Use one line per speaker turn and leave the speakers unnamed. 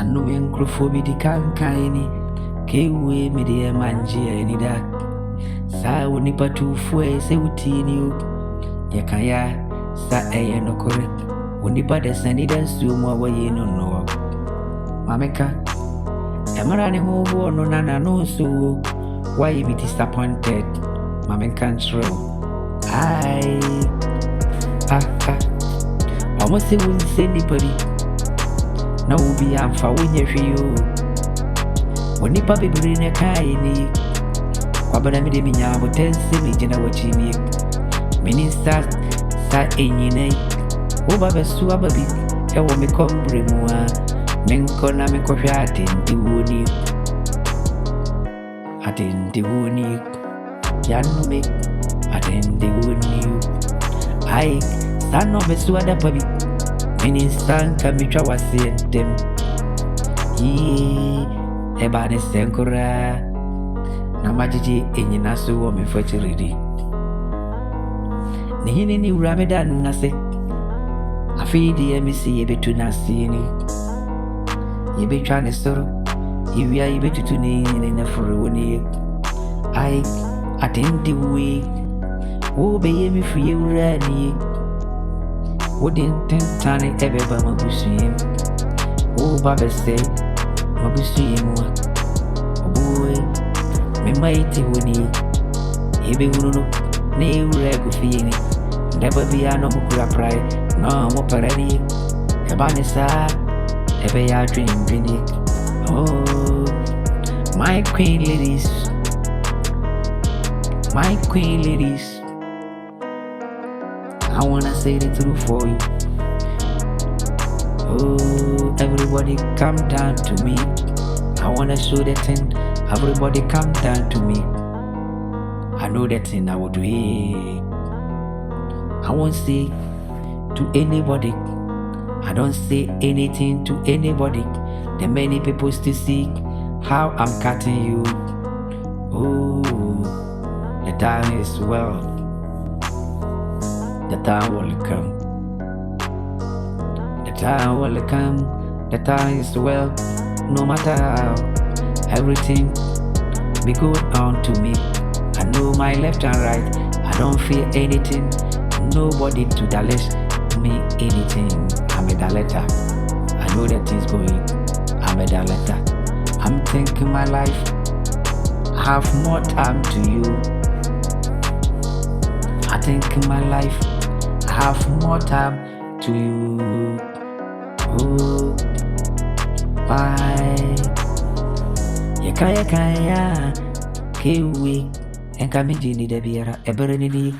no microphobia can kaini. Kewe media manji any da. Sa unipa tu fue se utini. Yakaya sa no correct. Unipa de sanida sumo wa no. Mameka. Emarani mo no nana no so. Why you be disappointed? Mama can't show. Almost say wouldn't say anybody. Now will be am for when you when you papi bring a kaini. Wabana made me yam, but 10 semi dinner watching me. Minister sat in your name. Over the suababi, a woman come bring more. Men kona me coffee at the woody. Atin the woody. Yanu make atin the woody. I stand of a swada puppy. Minister can be trawa seeing them. Ebane senkura. Namajiji enyinasu woman for charity. Nihini ni Ramadan nase. I feed the embassy ye be to nasini. Ye be trying to sorrow. You are able to tune in a free. I attend the way. Oh, be me free, you ready. Wouldn't tell it ever by my bushim. Oh, Baba say, my bushim. Boy, me mighty winnie. He be no new reg feeling. Never be a no more pride, no more parade. A banisa, ever ya dream, Vinny. Oh, my queen ladies. My queen ladies, I wanna say the truth for you. Oh, everybody come down to me. I wanna show the thing. Everybody come down to me. I know that thing I will do it. I won't say to anybody. I don't say anything to anybody. The many people still see how I'm cutting you. Oh. The time is well. The time will come. The time will come. The time is well. No matter how, everything be good on to me. I know my left and right. I don't feel anything. Nobody to dallish me anything. I'm a daletta. I know that things going. I'm a daletta. I'm thinking my life. I have more time to you. I think in my life I have more time to you. Oh, why? Yakaya, Kiwi, and Kamiji, the Biera, Eberni.